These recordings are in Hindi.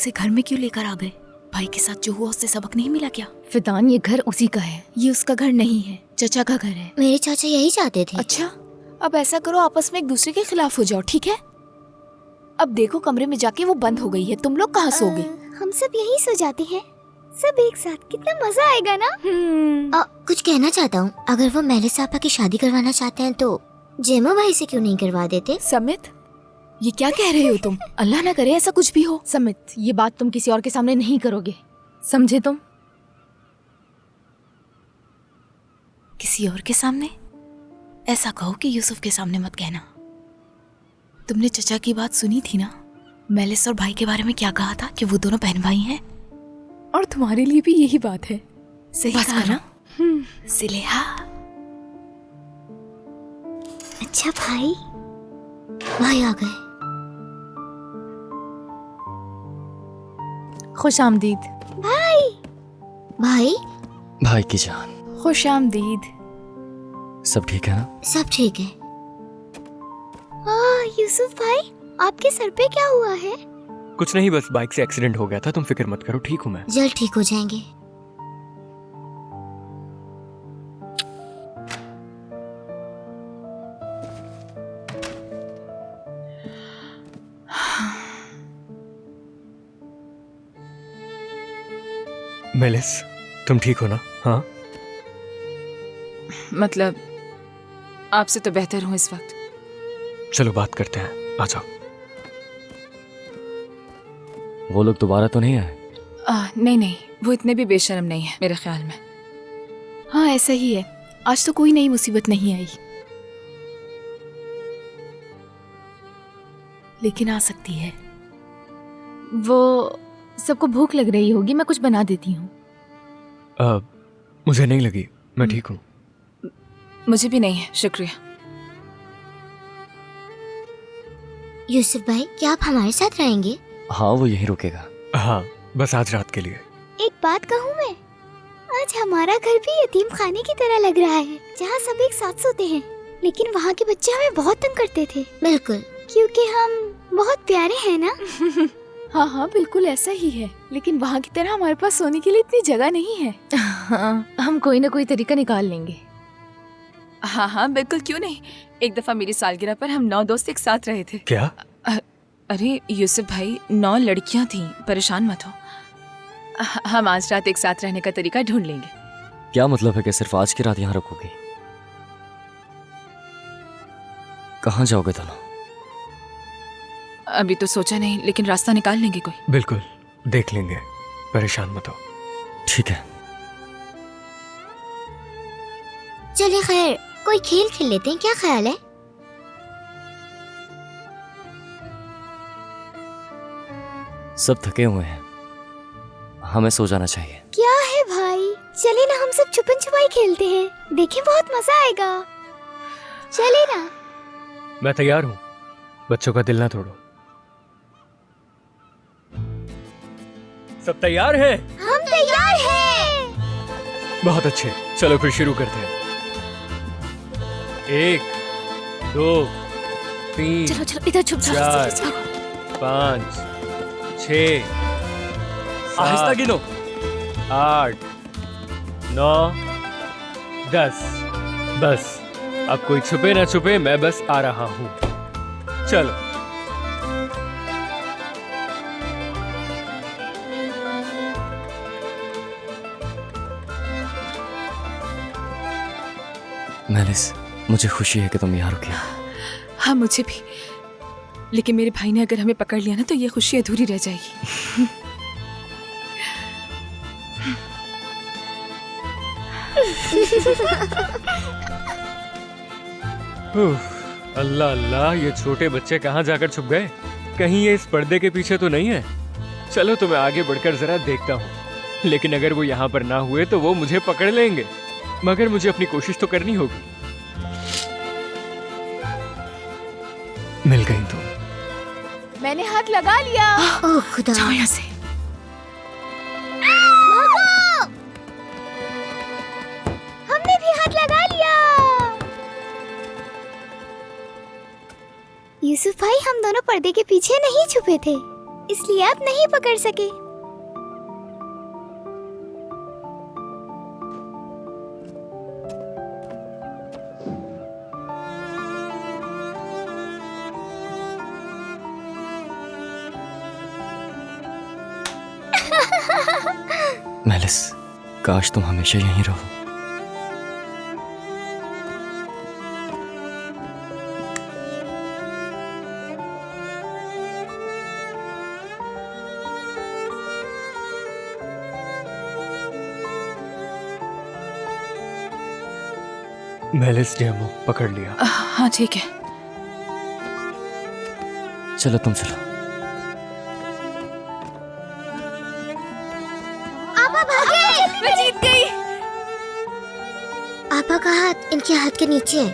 इसे घर में क्यों लेकर आ गए? भाई के साथ जो हुआ उससे सबक नहीं मिला क्या? फिदान, ये घर उसी का है। ये उसका घर नहीं है, चचा का घर है। मेरे चाचा यही चाहते थे। अच्छा, अब ऐसा करो आपस में एक दूसरे के खिलाफ हो जाओ, ठीक है? अब देखो कमरे में जाके वो बंद हो गई है, तुम लोग कहाँ सोगे? हम सब यही सो जाते हैं, सब एक साथ। कितना मजा आएगा ना। कुछ कहना चाहता हूँ, अगर वो मेले साहबा की शादी करवाना चाहते हैं तो जेमो भाई से क्यों नहीं करवा देते? समित, ये क्या कह रहे हो तुम? अल्लाह ना करे ऐसा कुछ भी हो। समित, ये बात तुम किसी और के सामने नहीं करोगे, समझे तुम? किसी और के सामने? ऐसा कहो कि यूसुफ के सामने मत कहना। तुमने चचा की बात सुनी थी ना, मेलिस और भाई के बारे में क्या कहा था कि वो दोनों बहन भाई हैं? और तुम्हारे लिए भी यही बात है। सही कहा ना सिलेहा? अच्छा भाई आ गए। खुश आमदीद भाई भाई की जान, खुश आमदीद। सब ठीक है ना? सब ठीक है। यूसुफ भाई, आपके सर पे क्या हुआ है? कुछ नहीं, बस बाइक से एक्सीडेंट हो गया था। तुम फिक्र मत करो, ठीक हूँ मैं। जल्द ठीक हो जाएंगे। मेलिस, तुम ठीक हो ना? हाँ, मतलब आपसे तो बेहतर हूँ इस वक्त। चलो बात करते हैं, आ जाओ। वो लोग दोबारा तो नहीं आए? नहीं, वो इतने भी बेशर्म नहीं है मेरे ख्याल में। हाँ ऐसा ही है, आज तो कोई नई मुसीबत नहीं आई, लेकिन आ सकती है। वो सबको भूख लग रही होगी, मैं कुछ बना देती हूँ। मुझे नहीं लगी, मैं ठीक हूँ। मुझे भी नहीं है, शुक्रिया। यूसुफ भाई, क्या आप हमारे साथ रहेंगे? हाँ, वो यहीं रुकेगा। हाँ, बस आज रात के लिए। एक बात कहूँ मैं, आज हमारा घर भी यतीम खाने की तरह लग रहा है, जहाँ सब एक साथ सोते हैं। लेकिन वहाँ के बच्चे हमें बहुत तंग करते थे। बिल्कुल, क्योंकि हम बहुत प्यारे हैं ना। हाँ बिल्कुल ऐसा ही है, लेकिन वहाँ की तरह हमारे पास सोने के लिए इतनी जगह नहीं है। हाँ, हम कोई ना कोई तरीका निकाल लेंगे। हाँ बिल्कुल, क्यों नहीं। एक दफा मेरी सालगिरह पर हम 9 दोस्त एक साथ रहे थे। क्या? अरे यूसुफ भाई, 9 लड़कियां थीं, परेशान मत हो। हम आज रात एक साथ रहने का तरीका ढूंढ लेंगे। क्या मतलब है कि सिर्फ आज की रात यहाँ रखोगे? कहाँ जाओगे दोनों? अभी तो सोचा नहीं, लेकिन रास्ता निकाल लेंगे कोई। बिल्कुल, देख लेंगे, परेशान मत हो। ठीक है। चलिए खैर, कोई खेल खेल लेते हैं, क्या ख्याल है? सब थके हुए हैं, हमें सो जाना चाहिए। क्या है भाई, चलिए ना हम सब छुपन छुपाई खेलते हैं, देखें बहुत मजा आएगा। चलिए ना। मैं तैयार हूँ, बच्चों का दिल ना तोड़ो। सब तैयार है? हम तैयार हैं। बहुत अच्छे, चलो फिर शुरू करते हैं। 1 2 3 चलो इधर छुप जाओ। 4 5 6 आहिस्ता गिनो। 8 9 10। बस अब कोई छुपे ना छुपे, मैं बस आ रहा हूँ। चलो। मेलिस, मुझे खुशी है कि तुम यहाँ रुकी। हाँ मुझे भी, लेकिन मेरे भाई ने अगर हमें पकड़ लिया ना तो ये खुशी अधूरी रह जाएगी। अल्लाह अल्लाह, ये छोटे बच्चे कहाँ जाकर छुप गए? कहीं ये इस पर्दे के पीछे तो नहीं है? चलो तो मैं आगे बढ़कर जरा देखता हूँ, लेकिन अगर वो यहाँ पर ना हुए तो वो मुझे पकड़ लेंगे। मगर मुझे अपनी कोशिश तो करनी होगी। मिल गई तुम। मैंने हाथ लगा लिया। ओह खुदा। जाओ यहाँ से। हमने भी हाथ लगा लिया। यूसुफ भाई, हम दोनों पर्दे के पीछे नहीं छुपे थे, इसलिए आप नहीं पकड़ सके। मेलिस, काश तुम हमेशा यहीं रहो। मेलिस डेमो पकड़ लिया। हाँ ठीक है। चलो तुम चलो। आपा भागे! मैं जीत गई। आपा का हाथ इनके हाथ के नीचे है।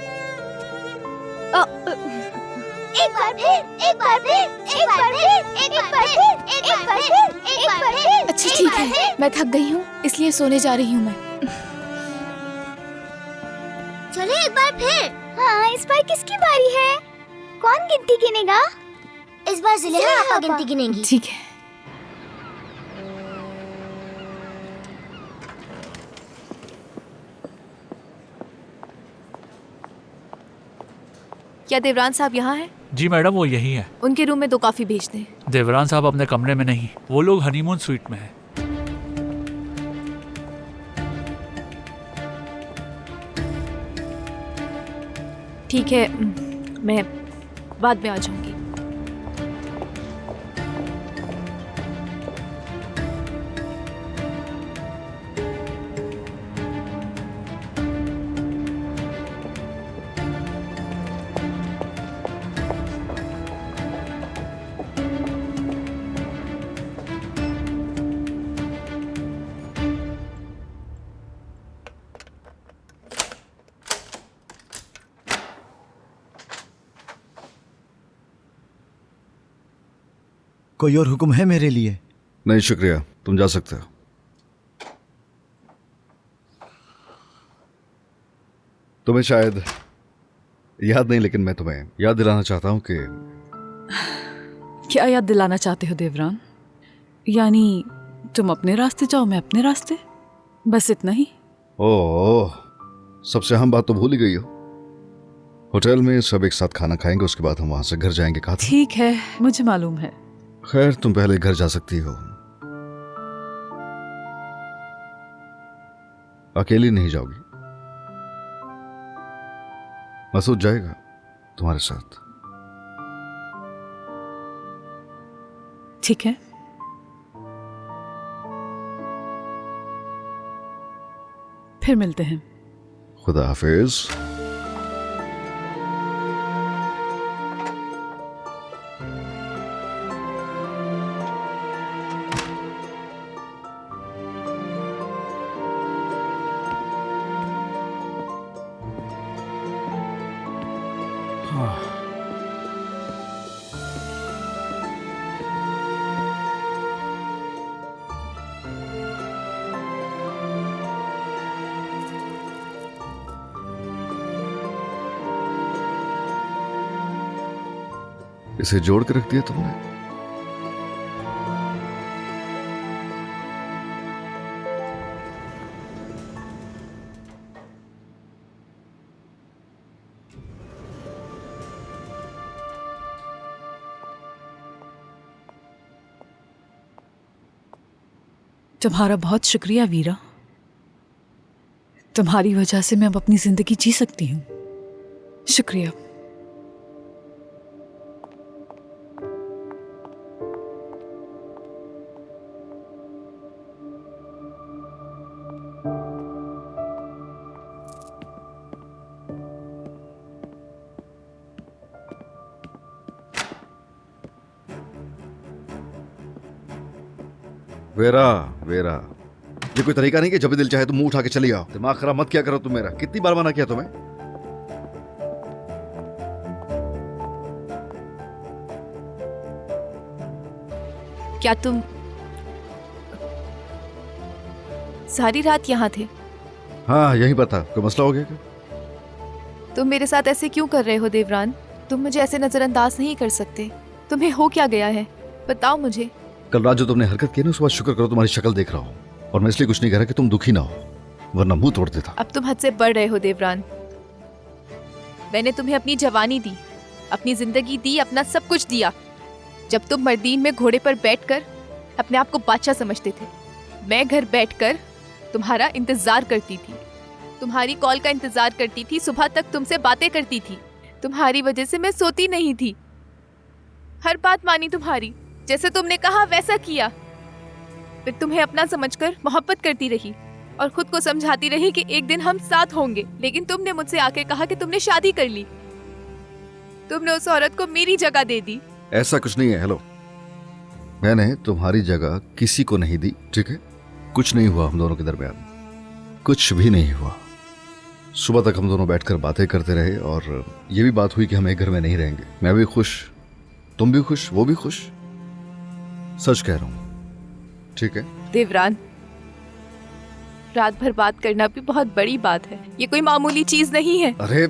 एक बार फिर, एक बार फिर, एक बार फिर, एक बार फिर, एक बार फिर, एक बार फिर। अच्छा ठीक है, मैं थक गई हूँ इसलिए सोने जा रही हूँ मैं। चलो एक बार फिर। हाँ, इस बार किसकी बारी है? कौन गिनती गिनेगा? इस बार ज़ुलेहा आपा गिनती गिनेंगी। ठीक है। क्या देवरान साहब यहाँ हैं? जी मैडम, वो यही है। उनके रूम में 2 कॉफी भेज दें। देवरान साहब अपने कमरे में नहीं, वो लोग हनीमून स्वीट में हैं। ठीक है, मैं बाद में आ जाऊंगी। कोई और हुक्म है मेरे लिए? नहीं शुक्रिया, तुम जा सकते हो। तुम्हें शायद याद नहीं, लेकिन मैं तुम्हें याद दिलाना चाहता हूँ कि क्या याद दिलाना चाहते हो देवरान? यानी तुम अपने रास्ते जाओ, मैं अपने रास्ते, बस इतना ही? ओह, सबसे अहम बात तो भूल ही गई हो। होटल में सब एक साथ खाना खाएंगे, उसके बाद हम वहां से घर जाएंगे। कहा था। ठीक है, मुझे मालूम है। खैर, तुम पहले घर जा सकती हो, अकेली नहीं जाओगी। मसूद जाएगा तुम्हारे साथ। ठीक है। फिर मिलते हैं। खुदा हाफिज। इसे जोड़ के रख दिया तुमने। तुम्हारा बहुत शुक्रिया वीरा, तुम्हारी वजह से मैं अब अपनी जिंदगी जी सकती हूँ। शुक्रिया। वेरा, वेरा, ये कोई तरीका नहीं कि जब भी दिल चाहे तो मुंह उठा के चली आओ। दिमाग खराब मत किया करो तुम मेरा। कितनी बार मना किया तुम्हें? क्या तुम सारी रात यहाँ थे? हाँ, यही पता। कोई मसला हो गया क्या? तुम मेरे साथ ऐसे क्यों कर रहे हो देवरान? तुम मुझे ऐसे नजरअंदाज नहीं कर सकते। तुम्हें हो क्या गया है? बताओ मुझे। कल रात जो तुमने हरकत की ना, उसके बाद शुक्र करो तुम्हारी शक्ल देख रहा हूँ। और मैं इसलिए कुछ नहीं कह रहा कि तुम दुखी ना हो, वरना मुंह तोड़ देता। अब तुम हद से बढ़ रहे हो देवरान। मैंने तुम्हें अपनी जवानी दी, अपनी जिंदगी दी, अपना सब कुछ दिया। जब तुम मर्दीन में घोड़े पर बैठकर अपने आप को बादशाह समझते थे, मैं घर बैठकर तुम्हारा इंतजार करती थी, तुम्हारी कॉल का इंतजार करती थी, सुबह तक तुमसे बातें करती थी। तुम्हारी वजह से मैं सोती नहीं थी, हर बात मानी तुम्हारी, जैसे तुमने कहा वैसा किया। फिर तुम्हें अपना समझकर मोहब्बत करती रही और खुद को समझाती रही कि एक दिन हम साथ होंगे। लेकिन तुमने मुझसे आके कहा कि तुमने शादी कर ली। तुमने उस औरत को मेरी जगह दे दी। ऐसा कुछ नहीं है। हेलो, मैंने तुम्हारी जगह किसी को नहीं दी, ठीक है? कुछ नहीं हुआ हम दोनों के दरमियान, कुछ भी नहीं हुआ। सुबह तक हम दोनों बैठकर बातें करते रहे और ये भी बात हुई कि हम एक घर में नहीं रहेंगे। मैं भी खुश, तुम भी खुश, वो भी खुश। सच कह रहा हूं, ठीक है? देवरान, रात भर बात करना भी बहुत बड़ी बात है, ये कोई मामूली चीज नहीं है। अरे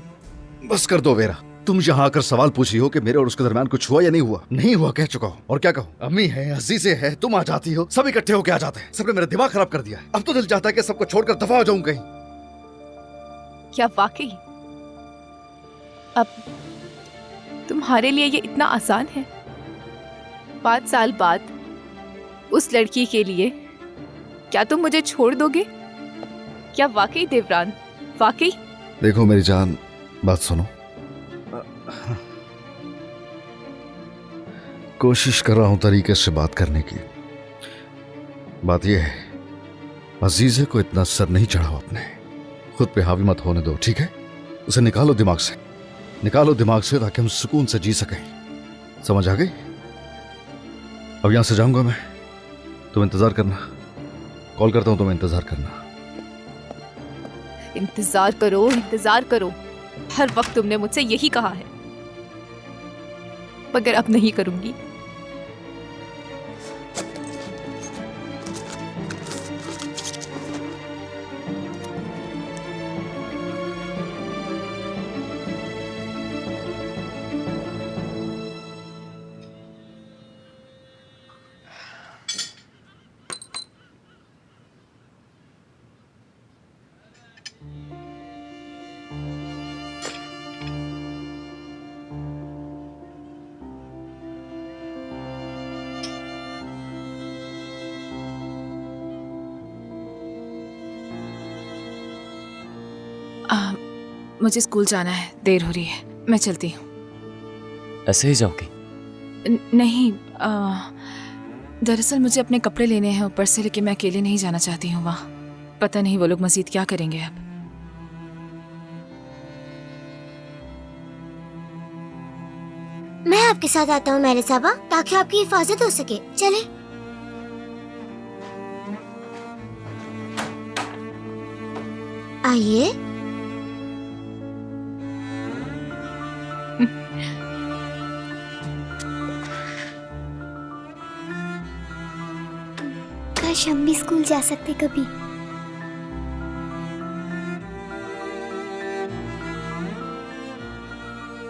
बस कर दो वेरा। तुम यहाँ आकर सवाल पूछी हो कि मेरे और उसके दरमियान कुछ हुआ या नहीं हुआ। नहीं हुआ कह चुका हूँ, और क्या कहूँ? अम्मी है, अजीजे है, तुम आ जाती हो, सब इकट्ठे होके आ जाते हैं। सबने मेरा दिमाग खराब कर दिया है। अब तो दिल चाहता है कि सबको छोड़कर दफा हो जाऊं कहीं। क्या वाकई अब तुम्हारे लिए ये इतना आसान है? 5 साल बाद उस लड़की के लिए क्या तुम मुझे छोड़ दोगे? क्या वाकई देवरान, वाकई? देखो मेरी जान, बात सुनो। कोशिश कर रहा हूं तरीके से बात करने की। बात यह है, अजीजे को इतना सर नहीं चढ़ाओ अपने, खुद पे हावी मत होने दो, ठीक है? उसे निकालो दिमाग से, निकालो दिमाग से, ताकि हम सुकून से जी सकें। समझ आ गई? अब यहां से जाऊंगा मैं, तुम इंतजार करना। कॉल करता हूं, तुम इंतजार करना। इंतजार करो, इंतजार करो। हर वक्त तुमने मुझसे यही कहा है, मगर अब नहीं करूंगी। मुझे स्कूल जाना है, देर हो रही है, मैं चलती हूँ। ऐसे ही जाओगी? नहीं, दरअसल मुझे अपने कपड़े लेने हैं ऊपर से, लेकिन मैं अकेले नहीं जाना चाहती हूँ वहाँ। पता नहीं वो लोग मजीद क्या करेंगे अब। मैं आपके साथ आता हूँ मेरे साहबा, ताकि आपकी हिफाजत हो सके। चले। आइए। काश हम भी स्कूल जा सकते कभी।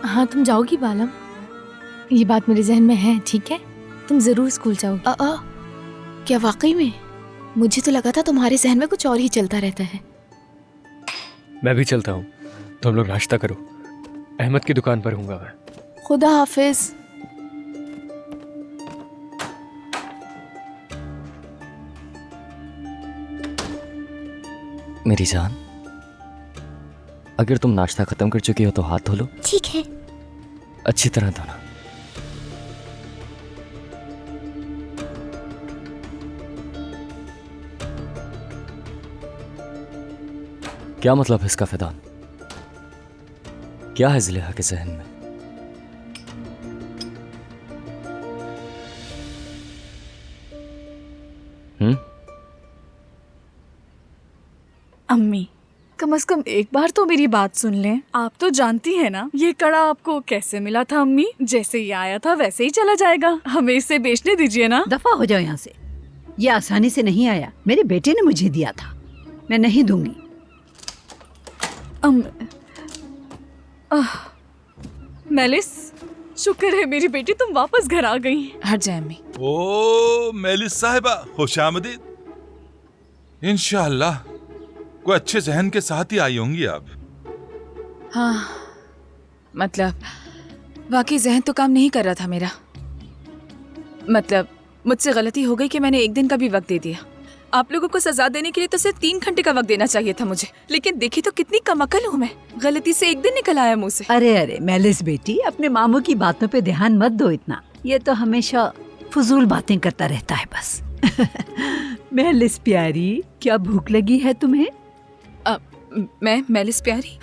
हाँ, तुम जाओगी बालम, ये बात मेरे जहन में है, ठीक है? तुम जरूर स्कूल जाओगी। क्या वाकई में? मुझे तो लगा था तुम्हारे जहन में कुछ और ही चलता रहता है। मैं भी चलता हूँ, तुम लोग नाश्ता करो, अहमद की दुकान पर हूँगा मैं। खुदा हाफिज। मेरी जान, अगर तुम नाश्ता खत्म कर चुकी हो तो हाथ धो लो। ठीक है। अच्छी तरह धोना। क्या मतलब है इसका फिदान? क्या है ज़ुलेहा के जहन में? अम्मी, कम से कम एक बार तो मेरी बात सुन लें। आप तो जानती हैं ना ये कड़ा आपको कैसे मिला था अम्मी? जैसे ये आया था वैसे ही चला जाएगा, हमें इसे बेचने दीजिए ना। दफा हो जाओ यहाँ से। ये आसानी से नहीं आया, मेरे बेटे ने मुझे दिया था, मैं नहीं दूंगी। मेलिस, शुक्र है मेरी बेटी तुम वापस घर आ गई। हट जाए अम्मी। ओ मेलिस साहिबा, खुशामदीद। इंशाअल्लाह कोई अच्छे जहन के साथ ही आई होंगी आप। हाँ, मतलब वाकई जहन तो काम नहीं कर रहा था मेरा। मतलब मुझसे गलती हो गई कि मैंने एक दिन का भी वक्त दे दिया। आप लोगों को सजा देने के लिए तो सिर्फ 3 घंटे का वक्त देना चाहिए था मुझे, लेकिन देखी तो कितनी कमअकल हूँ मैं। गलती से एक दिन निकल आया मुंह से। अरे मेलिस बेटी, अपने मामू की बातों पे ध्यान मत दो इतना। ये तो हमेशा फजूल बातें करता रहता है बस। मेलिस प्यारी, क्या भूख लगी है तुम्हें? मैं मेलिस प्यारी?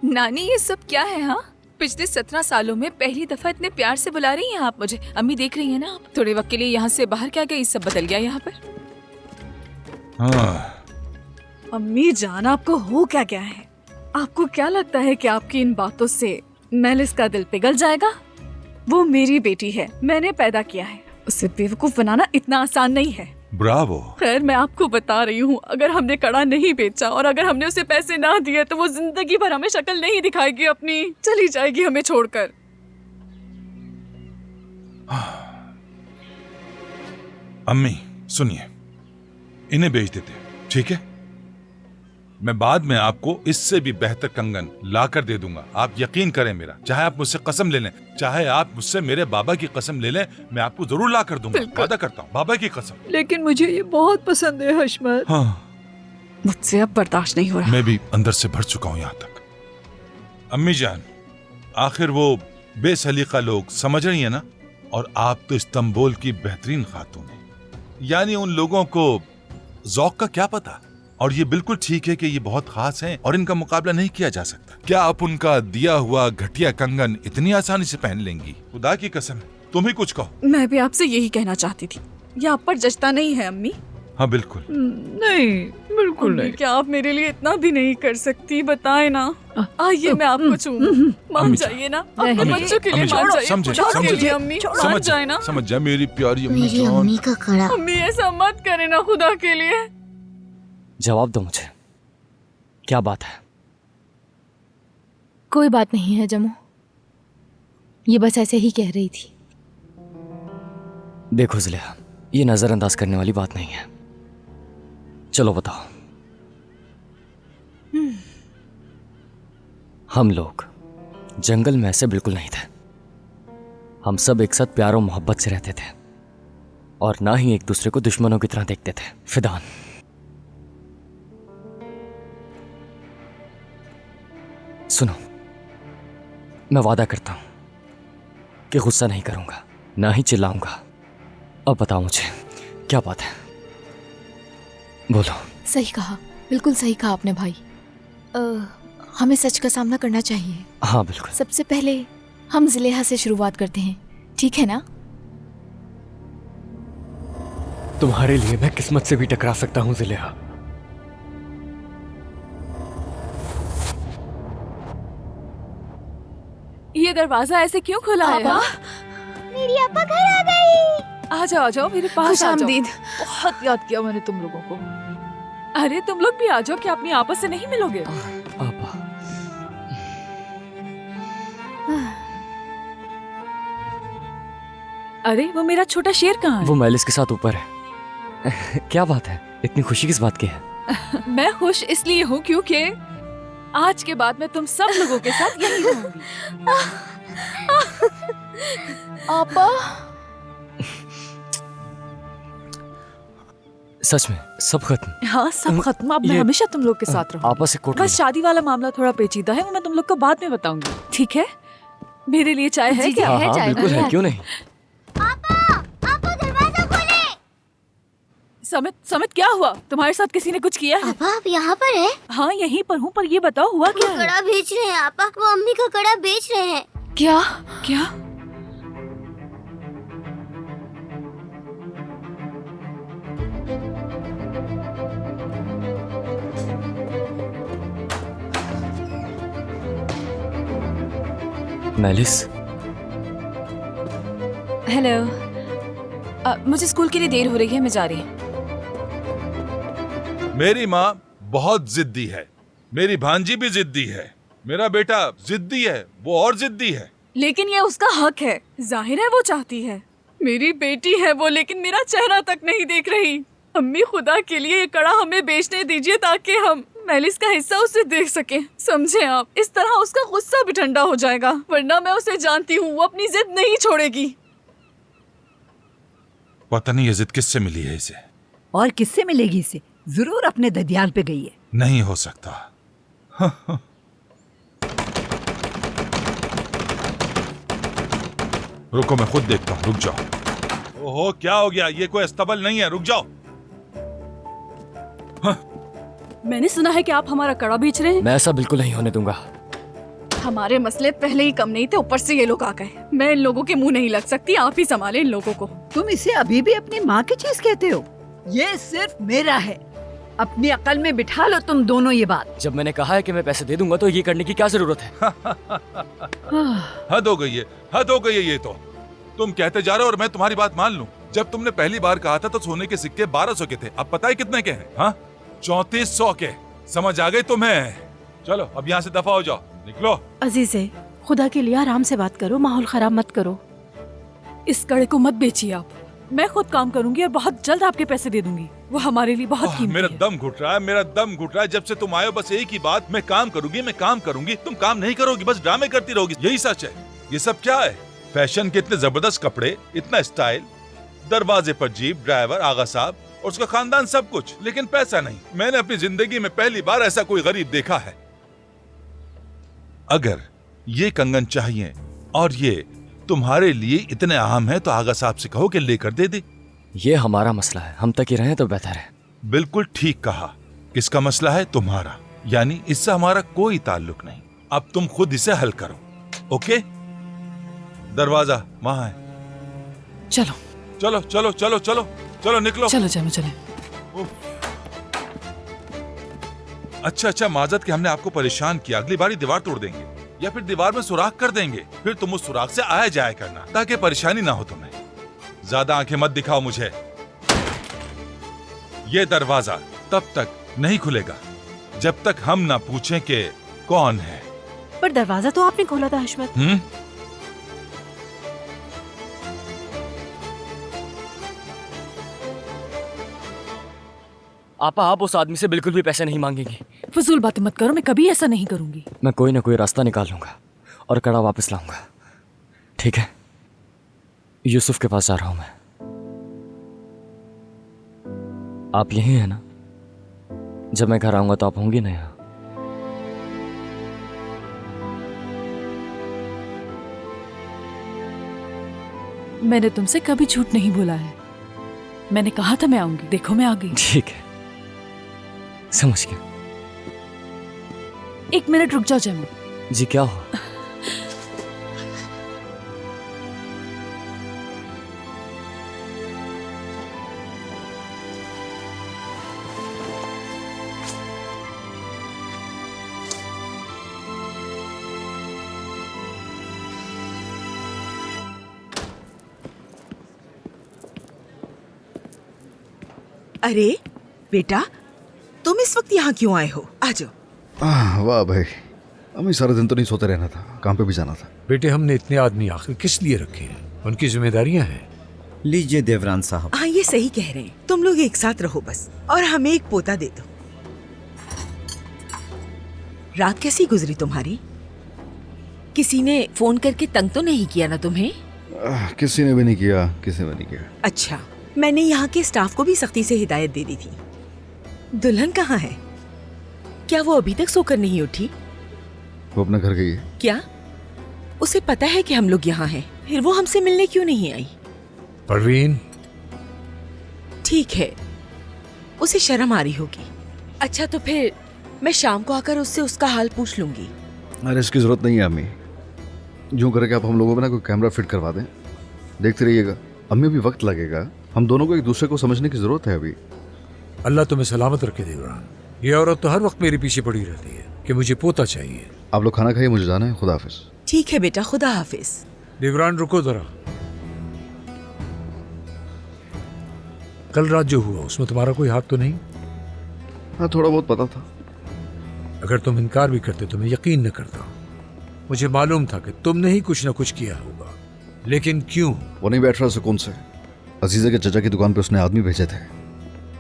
नानी ये सब क्या है? हाँ, पिछले 17 सालों में पहली दफा इतने प्यार से बुला रही हैं आप मुझे। अम्मी देख रही हैं ना आप? थोड़े वक्त के लिए यहाँ से बाहर क्या गई, सब बदल गया यहाँ पर। हाँ। अम्मी जान, आपको हो क्या गया है? आपको क्या लगता है कि आपकी इन बातों से मेलिस का दिल पिघल जाएगा? वो मेरी बेटी है, मैंने पैदा किया है। उसे बेवकूफ बनाना इतना आसान नहीं है। ब्रावो। खैर मैं आपको बता रही हूँ, अगर हमने कड़ा नहीं बेचा और अगर हमने उसे पैसे ना दिए तो वो जिंदगी भर हमें शक्ल नहीं दिखाएगी अपनी, चली जाएगी हमें छोड़कर। अम्मी सुनिए, इन्हें बेच देते, ठीक है? मैं बाद में आपको इससे भी बेहतर कंगन ला कर दे दूंगा। आप यकीन करें मेरा, चाहे आप मुझसे कसम ले लें, चाहे आप मुझसे मेरे बाबा की कसम ले लें, मैं आपको जरूर ला कर दूंगा। वादा करता हूँ, बाबा की कसम। लेकिन मुझे ये बहुत पसंद है हशमत। हाँ, मुझसे अब बर्दाश्त नहीं हो रहा। मैं भी अंदर से भर चुका हूँ यहाँ तक। अम्मी जान, आखिर वो बेसलीका लोग समझ रही है ना? और आप तो इस्तांबुल की बेहतरीन खातून है, यानी उन लोगों को ज़ौक का क्या पता। और ये बिल्कुल ठीक है कि ये बहुत खास हैं और इनका मुकाबला नहीं किया जा सकता। क्या आप उनका दिया हुआ घटिया कंगन इतनी आसानी से पहन लेंगी? खुदा की कसम, तुम ही कुछ कहो। मैं भी आपसे यही कहना चाहती थी, ये आप पर जचता नहीं है अम्मी। हाँ बिल्कुल नहीं, बिल्कुल नहीं। क्या आप मेरे लिए इतना भी नहीं कर सकती? बताएं ना। आइए मैं आपको चूमूं। मान जाइए ना, अपने बच्चों के लिए मान जाइए। समझे अम्मी मान जाए ना। समझ जाए मेरी प्यारी अम्मी मेरी जान। अम्मी का कड़ा। अम्मी ऐसा मत करे ना, खुदा के लिए। जवाब दो मुझे, क्या बात है? कोई बात नहीं है जमो, ये बस ऐसे ही कह रही थी। देखो ज़ुलेहा, ये नजरअंदाज करने वाली बात नहीं है। चलो बताओ। हम लोग जंगल में ऐसे बिल्कुल नहीं थे। हम सब एक साथ प्यार और मोहब्बत से रहते थे और ना ही एक दूसरे को दुश्मनों की तरह देखते थे। फिदान, सुनो, मैं वादा करता हूं कि गुस्सा नहीं करूंगा, ना ही चिल्लाऊंगा। अब बताओ मुझे, क्या बात है? बोलो। सही कहा, बिल्कुल सही कहा आपने भाई। हमें सच का सामना करना चाहिए। हाँ बिल्कुल। सबसे पहले हम ज़ुलेहा से शुरुआत करते हैं, ठीक है ना? तुम्हारे लिए मैं किस्मत से भी टकरा सकता हूँ ज़ुलेहा। ये दरवाजा ऐसे क्यों खुला है? मेरी आपा घर आ गई। आ जाओ मेरे पास। खुशामदीद। बहुत याद किया मैंने तुम लोगों को। अरे तुम लोग भी आ जाओ, क्या अपनी आपस से नहीं मिलोगे? आपा, अरे वो मेरा छोटा शेर कहाँ है? वो मेलिस के साथ ऊपर है। क्या बात है, इतनी खुशी किस बात की है? मैं खुश इसलिए हूँ क्योंकि आज के बाद मैं तुम सब लोगों के साथ यही रहूंगी। आपा, सच में सब खत्म? हाँ सब खत्म। अब मैं हमेशा तुम लोग के साथ रहूंगी। आपस से कोट बस शादी वाला मामला थोड़ा पेचीदा है, वो मैं तुम लोग को बाद में बताऊंगी, ठीक है? मेरे लिए चाय है क्या? हाँ हाँ बिल्कुल है, क्यों नहीं। दरवाजा खोले। समित क्या हुआ? तुम्हारे साथ किसी ने कुछ किया है? आपा आप यहाँ पर है? हाँ यहीं पर हूँ, पर ये बताओ हुआ क्या है? कड़ा बेच रहे हैं आपा, वो अम्मी का कड़ा बेच रहे हैं। क्या क्या? Malice, hello. मुझे स्कूल के लिए देर हो रही है, मैं जा रही हूँ। मेरी माँ बहुत जिद्दी है, मेरी भांजी भी जिद्दी है, मेरा बेटा जिद्दी है, वो और जिद्दी है। लेकिन ये उसका हक है। जाहिर है वो चाहती है, मेरी बेटी है वो, लेकिन मेरा चेहरा तक नहीं देख रही। अम्मी खुदा के लिए ये कड़ा हमें बेचने दीजिए ताकि हम मेलिस का हिस्सा उसे देख सकें। समझे आप? इस तरह उसका गुस्सा भी ठंडा हो जाएगा, वरना मैं उसे जानती हूँ वो अपनी जिद नहीं छोड़ेगी। पता नहीं ये जिद किससे मिली है इसे। और किससे मिलेगी इसे? जरूर अपने ददियाल पे गई है। नहीं हो सकता। रुको मैं खुद देखता हूँ, रुक जाओ। ओहो क्या हो गया? ये कोई अस्तबल नहीं है, रुक जाओ। मैंने सुना है कि आप हमारा कड़ा बेच रहे हैं। मैं ऐसा बिल्कुल नहीं होने दूंगा। हमारे मसले पहले ही कम नहीं थे, ऊपर से ये लोग आ गए। मैं इन लोगों के मुंह नहीं लग सकती, आप ही संभाले इन लोगों को। तुम इसे अभी भी अपनी माँ की चीज कहते हो? ये सिर्फ मेरा है, अपनी अकल में बिठा लो तुम दोनों ये बात। जब मैंने कहा है कि मैं पैसे दे दूंगा तो ये करने की क्या जरूरत है? हद हो गई है, हद हो गई है ये तो। तुम कहते जा रहे हो और मैं तुम्हारी बात मान लूं। जब तुमने पहली बार कहा था तो सोने के सिक्के 1200 के थे, अब पता है कितने के हैं? हाँ 3400 के। समझ आ गई तुम्हें? चलो अब यहाँ से दफा हो जाओ, निकलो। अजीज़े, खुदा के लिए आराम से बात करो, माहौल खराब मत करो। इस कड़े को मत बेचिए आप, मैं खुद काम करूंगी और बहुत जल्द आपके पैसे दे दूंगी। वो हमारे लिए बहुत कीमती मेरा है। दम घुट रहा है, मेरा दम घुट रहा है। जब से तुम आए हो बस एक ही बात, मैं काम करूंगी, मैं काम करूंगी। तुम काम नहीं करोगी, बस ड्रामे करती रहोगी। यही सच है। ये सब क्या है? फैशन के इतने जबरदस्त कपड़े, इतना स्टाइल, दरवाजे पर जीप, ड्राइवर, आगा साहब और उसका खानदान, सब कुछ, लेकिन पैसा नहीं। मैंने अपनी जिंदगी में पहली बार ऐसा कोई गरीब देखा है। अगर ये कंगन चाहिए और ये तुम्हारे लिए इतने अहम है तो आगा साहब से कहो कि लेकर दे दे। ये हमारा मसला है, हम तक ही रहें तो बेहतर है। बिल्कुल ठीक कहा। किसका मसला है? तुम्हारा। यानी इससे हमारा कोई ताल्लुक नहीं। अब तुम खुद इसे हल करो, ओके? दरवाजा वहां है। चलो चलो चलो चलो चलो चलो, निकलो। चलो चलो चलो। अच्छा माजत कि हमने आपको परेशान किया। अगली बारी दीवार तोड़ देंगे या फिर दीवार में सुराख कर देंगे, फिर तुम उस सुराख से आया जाया करना ताकि परेशानी ना हो तुम्हें। ज्यादा आंखें मत दिखाओ मुझे। ये दरवाजा तब तक नहीं खुलेगा जब तक हम ना पूछें कि कौन है। पर दरवाजा तो आपने खोला था हशमत। आपा, आप उस आदमी से बिल्कुल भी पैसे नहीं मांगेंगी। फजूल बातें मत करो, मैं कभी ऐसा नहीं करूंगी। मैं कोई ना कोई रास्ता निकाल लूंगा और कड़ा वापस लाऊंगा, ठीक है? यूसुफ के पास जा रहा हूं मैं। आप यहीं हैं ना? जब मैं घर आऊंगा तो आप होंगी ना यहाँ? मैंने तुमसे कभी झूठ नहीं बोला है। मैंने कहा था मैं आऊंगी, देखो मैं आ गई। ठीक है, समझ गया। एक मिनट रुक जाओ जैमू। जी क्या हो? अरे बेटा, तुम इस वक्त यहाँ क्यों आए हो? आ जाओ। वाह भाई, अम्मी सारा दिन तो नहीं सोते रहना था, काम पे भी जाना था। बेटे, हमने इतने आदमी आखिर किस लिए रखे हैं? उनकी जिम्मेदारियां हैं। लीजिए देवरान साहब। हाँ ये सही कह रहे हैं, तुम लोग एक साथ रहो बस, और हमें एक पोता दे दो। रात कैसी गुजरी तुम्हारी? किसी ने फोन करके तंग तो नहीं किया ना तुम्हें? किसी ने भी नहीं किया, किसी ने नहीं किया। अच्छा, मैंने यहाँ के स्टाफ को भी सख्ती से हिदायत दे दी थी। दुल्हन कहाँ है? क्या वो अभी तक सोकर नहीं उठी? वो अपना घर गई है। क्या उसे पता है कि हम लोग यहाँ हैं? फिर वो हमसे मिलने क्यों नहीं आई? परवीन, ठीक है, उसे शर्म आ रही होगी। अच्छा तो फिर मैं शाम को आकर उससे उसका हाल पूछ लूंगी। अरे इसकी जरूरत नहीं है अम्मी। यूं करके आप हम लोगों में ना कोई कैमरा फिट करवा दें, देखते रहिएगा। अम्मी भी वक्त लगेगा, हम दोनों को एक दूसरे को समझने की जरूरत है अभी। अल्लाह तुम्हें सलामत रखे देवरान। ये औरत तो हर वक्त मेरे पीछे पड़ी रहती है कि मुझे पोता चाहिए। आप लोग खाना खाइए, मुझे जाना है। खुदा हाफिज। ठीक है बेटा, खुदा हाफिज। देवरान रुको जरा, कल रात जो हुआ उसमें तुम्हारा कोई हाथ तो नहीं? हाँ थोड़ा बहुत पता था। अगर तुम इनकार भी करते तो मैं यकीन न करता। मुझे मालूम था कि तुमने ही कुछ ना कुछ किया होगा, लेकिन क्यों? वो नहीं बैठ रहा सुकून से। अजीजा के चचा की दुकान पे उसने आदमी भेजे थे।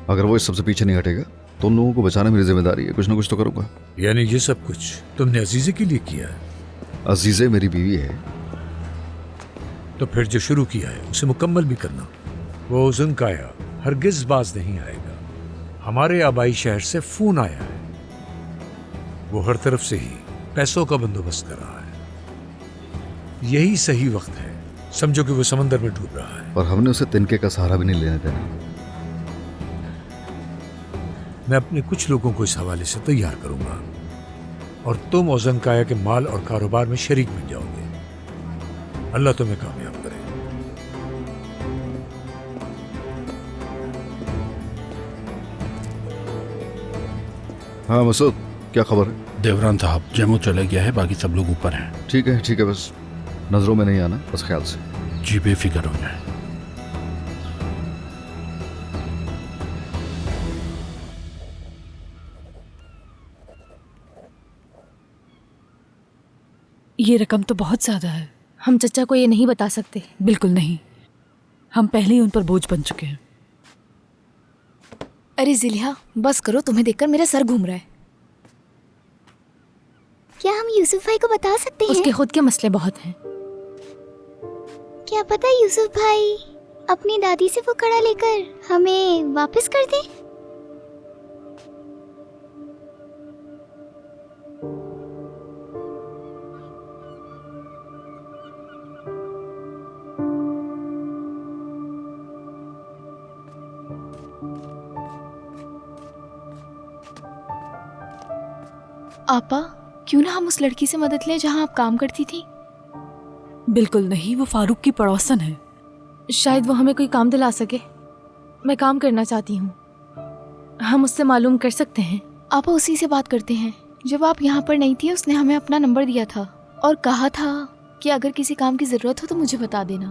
अगर वो इस सबसे पीछे नहीं हटेगा तो उन लोगों को बचाना मेरी जिम्मेदारी है। कुछ ना कुछ तो करूंगा। यानी ये सब कुछ तुमने अजीजे के लिए किया है? अजीजे मेरी बीवी है। तो फिर जो शुरू किया है उसे मुकम्मल भी करना। वो ज़ुनकाया हरगिज बाज नहीं आएगा। हमारे आबाई शहर से फोन आया है, वो हर तरफ से ही पैसों का बंदोबस्त कर रहा है। यही सही वक्त है। समझो कि वो समंदर में डूब रहा है और हमने उसे तिनके का सहारा भी नहीं लेने देना। मैं अपने कुछ लोगों को इस हवाले से तैयार करूंगा और तुम और ज़ुनकाया के माल और कारोबार में शरीक बन जाओगे। अल्लाह तुम्हें कामयाब करे। हाँ मसूद, क्या खबर है? देवरान साहब जम्मू चले गया है, बाकी सब लोग ऊपर हैं। ठीक है, बस नजरों में नहीं आना, बस ख्याल से। जी बेफिक्र हो जाए। ये रकम तो बहुत ज्यादा है। हम चचा को ये नहीं बता सकते। बिल्कुल नहीं, हम पहले ही उन पर बोझ बन चुके हैं। अरे जिलिया बस करो, तुम्हें देखकर मेरा सर घूम रहा है। क्या हम यूसुफ भाई को बता सकते हैं? उसके खुद के मसले बहुत हैं। क्या पता यूसुफ भाई अपनी दादी से वो कड़ा लेकर हमें वापस कर दे। आपा, क्यों ना हम उस लड़की से मदद लें जहां आप काम करती थी? बिल्कुल नहीं, वो फारूक की पड़ोसन है। शायद वो हमें कोई काम दिला सके। मैं काम करना चाहती हूँ, हम उससे मालूम कर सकते हैं। आपा उसी से बात करते हैं। जब आप यहाँ पर नहीं थी उसने हमें अपना नंबर दिया था और कहा था कि अगर किसी काम की जरूरत हो तो मुझे बता देना।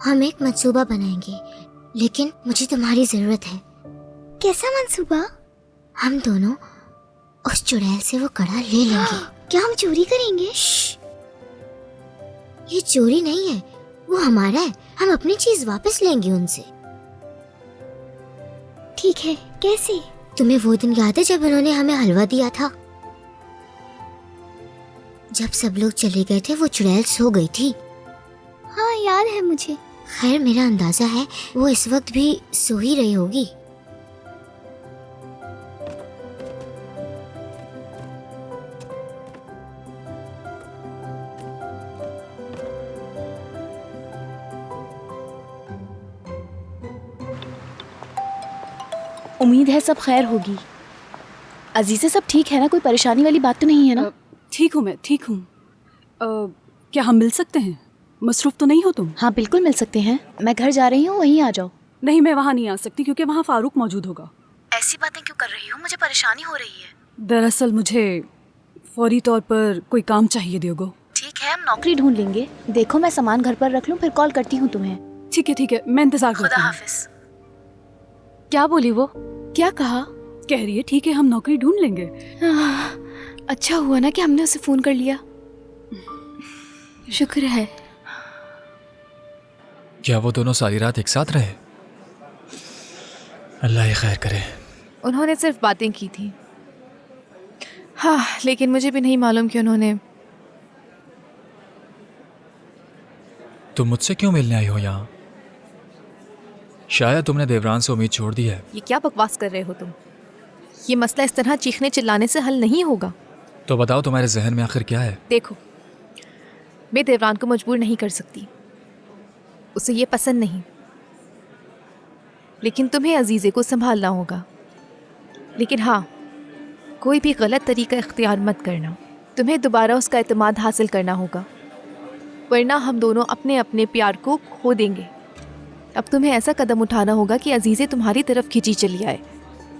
हम एक मंसूबा बनाएंगे, लेकिन मुझे तुम्हारी जरूरत है। कैसा मंसूबा? हम दोनों उस चुड़ैल से वो कड़ा ले लेंगे। क्या हम चोरी करेंगे? ये चोरी नहीं है, वो हमारा है। हम अपनी चीज वापस लेंगे उनसे। ठीक है, कैसे? तुम्हें वो दिन याद है जब उन्होंने हमें हलवा दिया था? जब सब लोग चले गए थे वो चुड़ैल सो गई थी। हाँ याद है मुझे। खैर मेरा अंदाजा है वो इस वक्त भी सो ही रही होगी। उम्मीद है सब खैर होगी। अजीज़े सब ठीक है ना? कोई परेशानी वाली बात तो नहीं है ना? ठीक हूँ मैं, ठीक हूँ। क्या हम मिल सकते हैं? मसरूफ तो नहीं हो तुम? हाँ बिल्कुल मिल सकते हैं। मैं घर जा रही हूँ, वहीं आ जाओ। नहीं, मैं वहाँ नहीं आ सकती क्योंकि वहाँ फारूक मौजूद होगा। ऐसी बातें क्यों कर रही हो? मुझे परेशानी हो रही है। दरअसल मुझे फौरी तौर पर कोई काम चाहिए दियोगो। ठीक है, हम नौकरी ढूंढ लेंगे। देखो मैं सामान घर पर रख लूँ, फिर कॉल करती हूँ तुम्हें। ठीक है, मैं इंतजार करती हूँ। खुदा हाफिज। क्या बोली वो? क्या कहा? कह रही है ठीक है हम नौकरी ढूंढ लेंगे। अच्छा हुआ ना कि हमने उसे फोन कर लिया। शुक्र है। क्या वो दोनों सारी रात एक साथ रहे? अल्लाह ये खैर करे। उन्होंने सिर्फ बातें की थी। हाँ, लेकिन मुझे भी नहीं मालूम कि उन्होंने। तुम मुझसे क्यों मिलने आई हो यहाँ? शायद तुमने देवरान से उम्मीद छोड़ दी है। ये क्या बकवास कर रहे हो तुम? ये मसला इस तरह चीखने चिल्लाने से हल नहीं होगा। तो बताओ तुम्हारे जहन में आखिर क्या है? देखो, मैं देवरान को मजबूर नहीं कर सकती, उसे ये पसंद नहीं। लेकिन तुम्हें अजीज़े को संभालना होगा। लेकिन हाँ, कोई भी गलत तरीका इख्तियार मत करना। तुम्हें दोबारा उसका एतमाद हासिल करना होगा, वरना हम दोनों अपने अपने प्यार को खो देंगे। अब तुम्हें ऐसा कदम उठाना होगा कि अजीज़े तुम्हारी तरफ खिंची चली आए।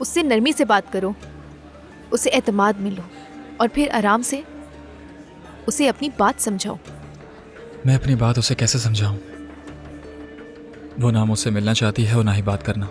उससे नरमी से बात करो, उसे एतमाद में लो और फिर आराम से उसे अपनी बात समझाओ। मैं अपनी बात उसे कैसे समझाऊं? वो ना मुझसे मिलना चाहती है और ना ही बात करना।